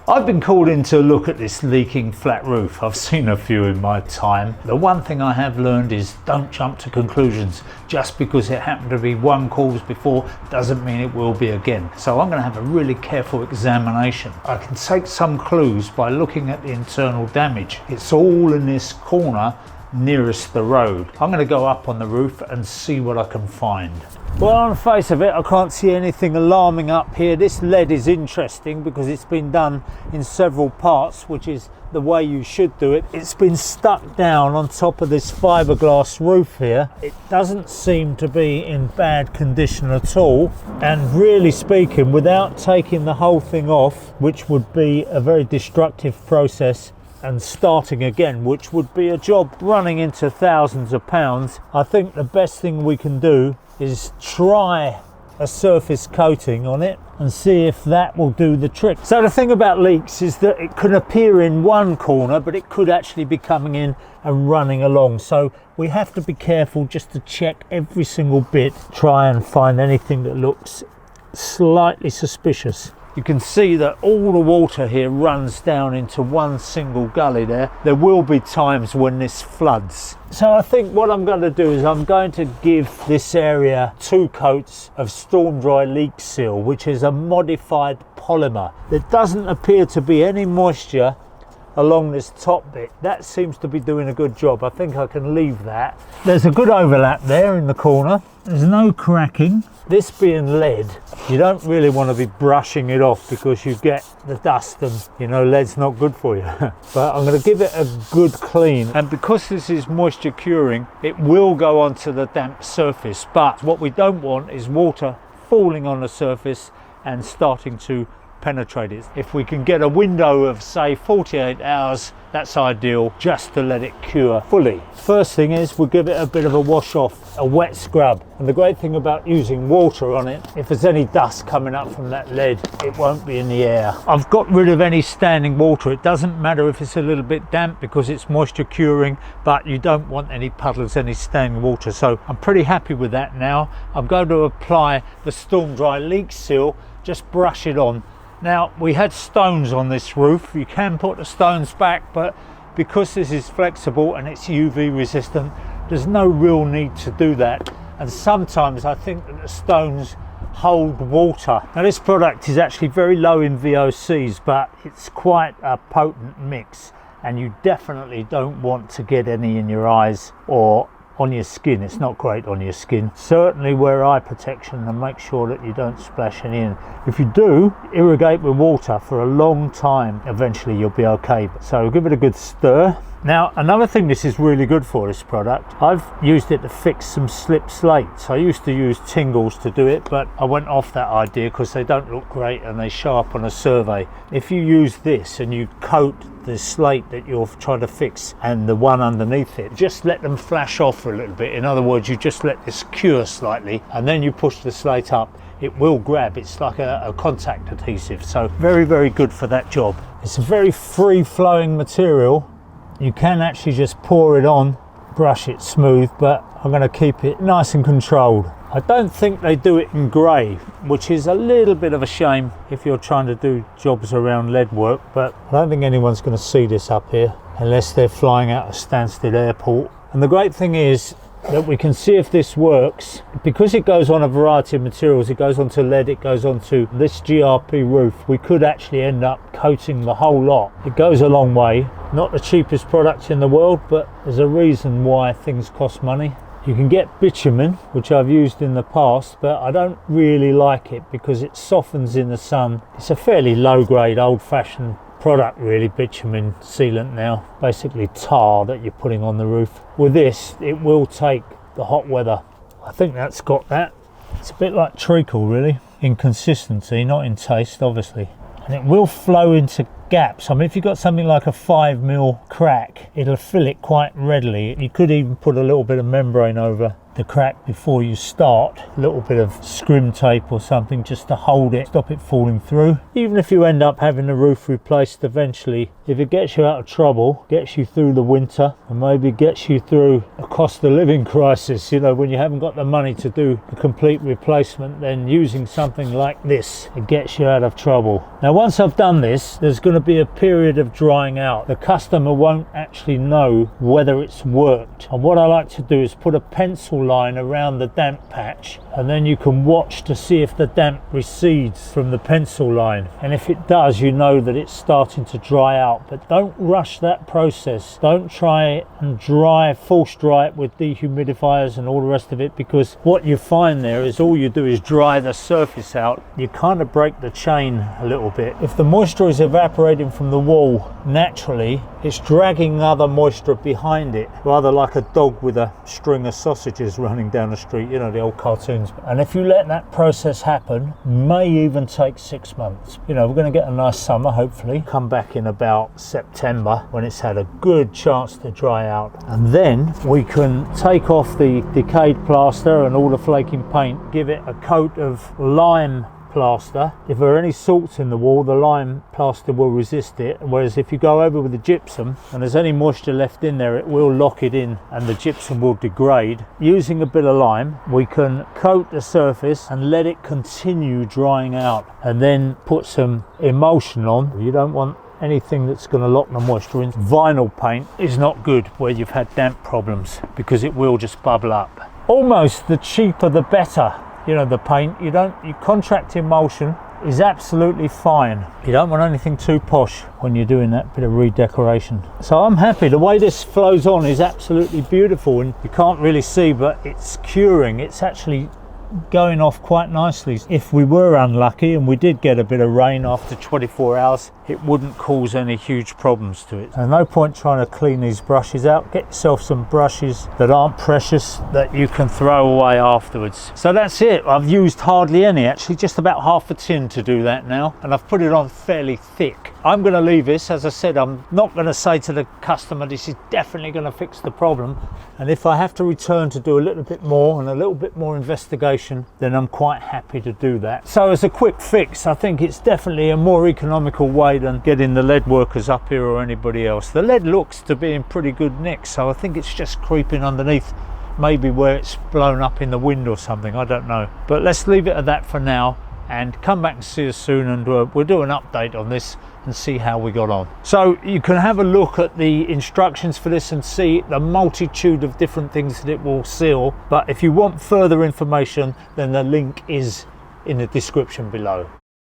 I've been called in to look at this leaking flat roof. I've seen a few in my time. The one thing I have learned is don't jump to conclusions. Just because it happened to be one cause before doesn't mean it will be again. So I'm going to have a really careful examination. I can take some clues by looking at the internal damage. It's all in this corner nearest the road. I'm going to go up on the roof and see what I can find. Well, on the face of it, I can't see anything alarming up here. This lead is interesting because it's been done in several parts, which is the way you should do it. It's been stuck down on top of this fiberglass roof here. It doesn't seem to be in bad condition at all. And really speaking, without taking the whole thing off, which would be a very destructive process, and starting again, which would be a job running into thousands of pounds, I think the best thing we can do is try a surface coating on it and see if that will do the trick. So the thing about leaks is that it can appear in one corner, but it could actually be coming in and running along. So we have to be careful just to check every single bit, try and find anything that looks slightly suspicious. You can see that all the water here runs down into one single gully there. There will be times when this floods. So I think what I'm going to do is I'm going to give this area 2 coats of Stormdry leak seal, which is a modified polymer. There doesn't appear to be any moisture along this top bit. That seems to be doing a good job. I think I can leave that. There's a good overlap there in the corner. There's no cracking. This being lead, you don't really want to be brushing it off because you get the dust and, you know, lead's not good for you. But I'm going to give it a good clean. And because this is moisture curing, it will go onto the damp surface. But what we don't want is water falling on the surface and starting to penetrate it. If we can get a window of say 48 hours, that's ideal, just to let it cure fully. First thing is we'll give it a bit of a wash off, a wet scrub. And the great thing about using water on it, if there's any dust coming up from that lead, it won't be in the air. I've got rid of any standing water. It doesn't matter if it's a little bit damp because it's moisture curing, but you don't want any puddles, any standing water. So I'm pretty happy with that now. I'm going to apply the Stormdry leak seal, just brush it on. Now, we had stones on this roof. You can put the stones back, but because this is flexible and it's UV resistant, there's no real need to do that. And sometimes I think that the stones hold water. Now, this product is actually very low in VOCs, but it's quite a potent mix, and you definitely don't want to get any in your eyes or on your skin. It's not great on your skin. Certainly wear eye protection and make sure that you don't splash any in. If you do, irrigate with water for a long time. Eventually you'll be okay. So give it a good stir. Now, another thing this is really good for, this product, I've used it to fix some slip slates. I used to use tingles to do it, but I went off that idea because they don't look great and they show up on a survey. If you use this and you coat the slate that you're trying to fix and the one underneath it, just let them flash off for a little bit. In other words, you just let this cure slightly and then you push the slate up. It will grab. It's like a contact adhesive. So very, very good for that job. It's a very free-flowing material. You can actually just pour it on, brush it smooth, but I'm going to keep it nice and controlled. I don't think they do it in grey, which is a little bit of a shame if you're trying to do jobs around lead work, but I don't think anyone's going to see this up here unless they're flying out of Stansted Airport. And the great thing is that we can see if this works because it goes on a variety of materials. It goes onto lead, it goes onto this GRP roof. We could actually end up coating the whole lot. It goes a long way. Not the cheapest product in the world, but there's a reason why things cost money. You can get bitumen, which I've used in the past, but I don't really like it because it softens in the sun. It's a fairly low grade, old fashioned product really, bitumen sealant now, basically tar that you're putting on the roof. With this, it will take the hot weather. I think that's got that. It's a bit like treacle really, in consistency, not in taste obviously. And it will flow into gaps. I mean, if you've got something like a 5mm crack, it'll fill it quite readily. You could even put a little bit of membrane over the crack before you start. A little bit of scrim tape or something just to hold it, stop it falling through. Even if you end up having the roof replaced eventually, if it gets you out of trouble, gets you through the winter, and maybe gets you through a cost of living crisis, you know, when you haven't got the money to do a complete replacement, then using something like this, it gets you out of trouble. Now once I've done this, there's going to be a period of drying out. The customer won't actually know whether it's worked, and what I like to do is put a pencil line around the damp patch, and then you can watch to see if the damp recedes from the pencil line, and if it does, you know that it's starting to dry out. But don't rush that process. Don't try and force dry it with dehumidifiers and all the rest of it, because what you find there is all you do is dry the surface out. You kind of break the chain a little bit. If the moisture is evaporating from the wall naturally, it's dragging other moisture behind it, rather like a dog with a string of sausages running down the street, you know, the old cartoons. And if you let that process happen, may even take 6 months. You know, we're going to get a nice summer, hopefully. Come back in about September when it's had a good chance to dry out, and then we can take off the decayed plaster and all the flaking paint, give it a coat of lime plaster. If there are any salts in the wall, the lime plaster will resist it, whereas if you go over with the gypsum and there's any moisture left in there, it will lock it in and the gypsum will degrade. Using a bit of lime, we can coat the surface and let it continue drying out, and then put some emulsion on. You don't want anything that's going to lock the moisture in. Vinyl paint is not good where you've had damp problems, because it will just bubble up. Almost the cheaper the better. You know, the paint, you contract emulsion is absolutely fine. You don't want anything too posh when you're doing that bit of redecoration. So I'm happy. The way this flows on is absolutely beautiful, and you can't really see, but it's curing. It's actually going off quite nicely. If we were unlucky and we did get a bit of rain after 24 hours, it wouldn't cause any huge problems to it. There's no point trying to clean these brushes out. Get yourself some brushes that aren't precious, that you can throw away afterwards. So that's it. I've used hardly any, actually, just about half a tin to do that now, and I've put it on fairly thick. I'm going to leave this. As I said, I'm not going to say to the customer this is definitely going to fix the problem, and if I have to return to do a little bit more and a little bit more investigation, then I'm quite happy to do that. So as a quick fix, I think it's definitely a more economical way than getting the lead workers up here or anybody else. The lead looks to be in pretty good nick, so I think it's just creeping underneath, maybe where it's blown up in the wind or something, I don't know. But let's leave it at that for now, and come back and see us soon, and we'll do an update on this and see how we got on. So you can have a look at the instructions for this and see the multitude of different things that it will seal. But if you want further information, then the link is in the description below.